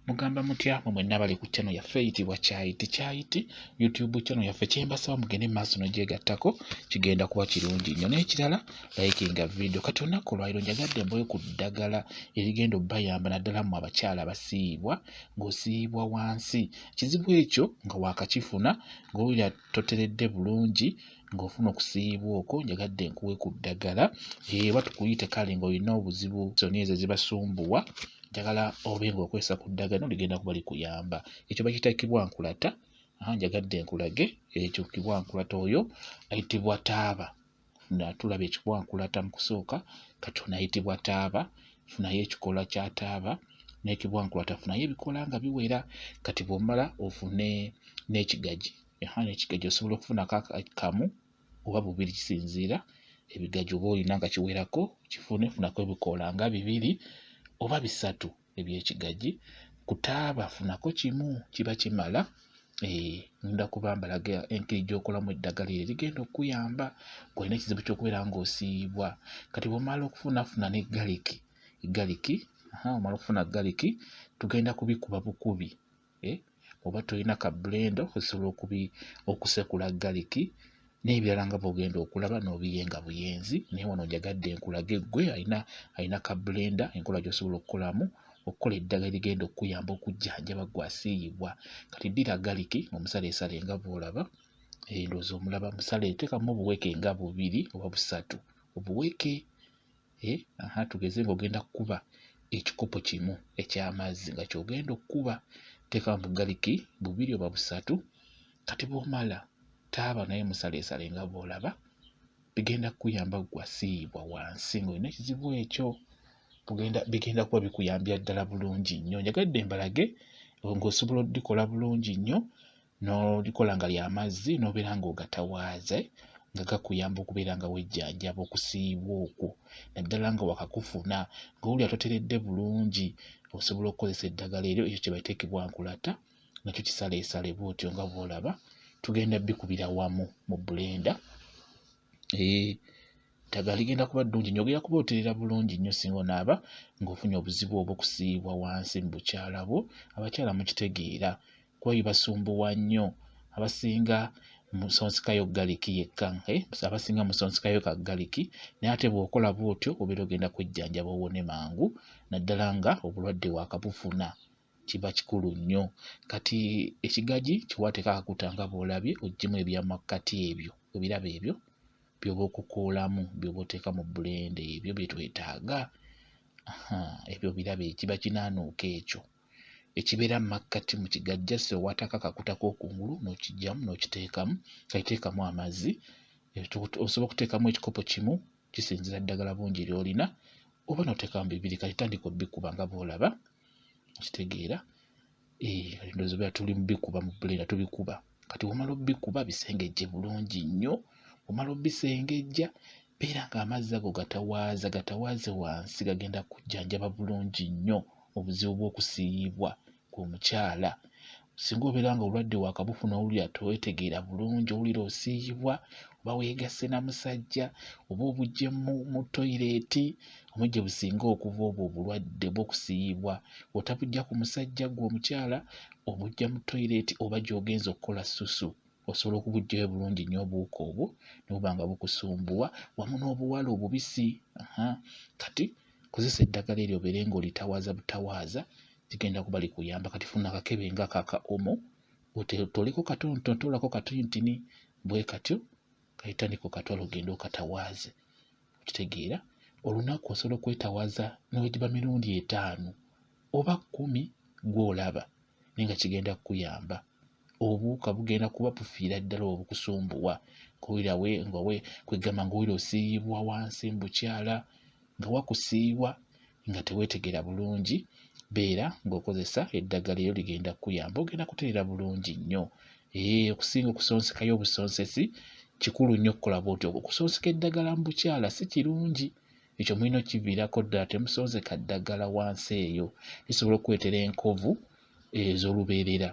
Mugamba mutya mwenna bali ku channel yaffe eyitibwa Kyayiti YouTube channel yaffe. Kyembasaba mugende maaso n'ogyegattako kigenda kuba kirungi nnyo. N'ekirala likinga video. Kati olunaku olwaliro njagadde mboyo ku ddagala erigenda obbayamba naddala mu abakyala abasiibwa ng'osiibwa wansi. Kizibu ekyo nga waakakifuna ng'owulira toteredde bulungi ng'ofuna okusiibwa okwo njagadde nkuwe ku ddagala oba tukuyite kale ng'olina obuzibu soni ezo zibasumbuwa njagala obe ng'okozesa ku ddagala ligenda kuba likuyamba. Ekyo bakiyita kibwankulata. Njagadde nkulage ekyo kibwankulata. Oyo ayitibwa taaba. Tulaba ekibwankulata mu kusooka kati ono ayitibwa taaba. Funayo ekikola kya taaba n'ekibwankulata funayo ebikola nga biwera. Kati bw'omala ofune n'ekigaji. N'ekigaji osobola okufunako kamu oba bubiri kisinziira ebigaji oba olina nga kiwerako kifune funako ebikoola nga bibiri oba bisatu eby'ekigaji. Ku taaba funako kimu kiba kimala. Ngenda kuba mbalaga engeri gy'okolamu eddagala eryo ligenda okuyamba ng'olina ekizibu ky'okubeera ng'osiibwa. Kati bw'omala okufuna ne galiki omala okufuna galiki tugenda kubikuba bukubi. Oba tolina ka blender osobola okusekula galiki n'ebirala nga bw'ogenda okulaba n'obiyenga buyenzi. Naye wano njagadde nkulage ggwe alina ka blender enkola gy'osobola okukola eddagala ligenda okuyamba okujjanjaba ggwe asiiyibwa. Kati ddira galiki omusaleesale nga bw'olaba ndowooza omulaba musale teekamu obuweke nga bubiri oba busatu obuweke. Tugeze ng'ogenda kukuba ekikopo kimu eky'amazzi nga ky'ogenda okkuba teekamu bugaliki bubiri oba busatu. Kati bw'omala taaba naye musaleesale nga bw'olaba bigenda kukuyamba ggwe asiiyibwa wansi ng'olina ekizibu ekyo. Bigenda kuba bikuyambya ddala bulungi nnyo. Njagadde mbalage ng'osobola oddikola bulungi nnyo n'olikola nga lya mazzi n'obeera ng'ogatawaaze nga gakuyamba okubeera nga wejjanjaba okusiibwa okwo naddala nga wakakufuna ng'owulira toteredde bulungi osobola okukozesa eddagala eryo ekyo kye bayita ekibwankulata nakyo kisaleesale bw'otyo nga bw'olaba. Tugenda bikubira wamu mu blender. Eddagala ligenda kuba ddungi nnyo. Ogenda kuba otereera bulungi nnyo singa onaaba ng'ofunye obuzibu obw'okusiibwa wansi mu bukyala bwo. Abakyala mukitegeera kuba bibasumbuwa nnyo. Abasinga musonsekayo galiki yekka abasinga musonsekayo ka galiki naye ate bw'okola bw'otyo obeera ogenda kwejjanjaba owone mangu naddala nga obulwadde waakabufuna. Kiba kikulu nnyo. Kati ekigaji kiwaateko akakuta nga bw'olabye oggyemu ebyamakkati ebyo ebiraba ebyo by'oba okukoolamu by'oba oteeka mu blender ebyo bye twetaaga. Ebyo birabe kiba kinaanuuka ekyo ekibeera mu makkati mu kigajja so waatako akakuta k'okungulu n'okiggyamu n'okiteekamu kayiteekamu amazzi. Osobola okuteekamu ekikopo kimu kisinziira ddagala bungi ly'olina oba n'oteekamu bibiri. Kati tandika obbikuba nga bw'olaba okitegeera. Ndowooza obeera tuli mu bikuba mu blender tubikuba. Kati bw'omala obbikuba bisengejje bulungi nnyo. Omala obbisengejja beera ng'amazzi ago gatawaaze wansi gagenda kujjanjaba bulungi nnyo obuzibu bw'okusiiyibwa kw'omukyala. Singa obeera nga obulwadde waakabufuna owulira teweetegeera bulungi owulira osiiyibwa oba weegasse na musajja oba obuggye mu toyireeti omujje businga okuva obwo obulwadde bw'okusiiyibwa otabuggya ku musajja gwe omukyala obuggya mu toyireeti oba gy'ogenza okukola ssusu osobola okubuggyayo bulungi nnyo obuwuka obwo ne buba nga bukusumbuwa wamu n'obuwala obubisi. Kati kozesa eddagala eryo obeere ng'olitawaaza butawaaza ligenda kuba likuyamba. Kati funa akakebe nga aka omo otoleko katono tolako katontini bwe katyo kayitandika okatwala ogenda okatawaaze. Okitegeera olunaku osobola okwetawaaza n'owegiba mirundi 5 oba 10 gw'olaba naye nga kigenda kukuyamba. Obuwuka bugenda kuba bufiira ddala obukusumbuwa ng'owulira kwegamba ng'owulira osiiyibwa wansi mu bukyala nga wakusiiwa nga teweetegeera bulungi beera ng'okozesa eddagala eryo ligenda kukuyamba ogenda kutereera bulungi nnyo. Okusinga okusonsekayo obusonsesi kikulu nnyo okukola bw'otyo. Okusonseka eddagala mu bukyala si kirungi. Ekyo mulina okkiviirako ddala temusonseka ddagala wansi eyo lisobola okukuleetera enkovu ez'olubeerera.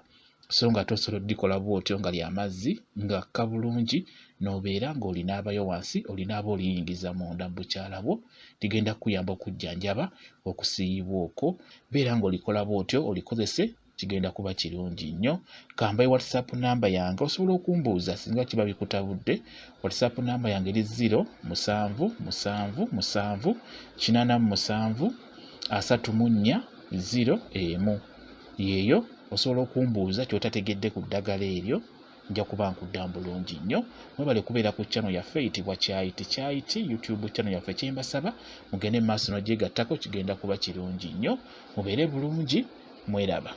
so nga tosobola oddikola bw'otyo nga lya mazzi ng'akka bulungi n'obeera ng'olinaabayo wansi olinaaba oliyingiza munda mu bukyala bwo ligenda kukuyamba okujjanjaba okusiiyibwa okwo beera ng'olikola bw'otyo olikozese kigenda kuba kirungi nnyo. Kambaye WhatsApp namba yange osobola okumbuuza singa kiba bikutabudde. WhatsApp namba yange eri 0777873401 yeeyo osobola okumbuuza ky'otategedde ku ddagala eryo nja kuba nkuddamu bulungi nnyo. Mwebale kubeera ku channel yaffe eyitibwa Kyayiti YouTube channel yaffe kyembasaba mugende mu maaso n'ogyegattako kigenda kuba kirungi nnyo. Mubeere bulungi, mweraba.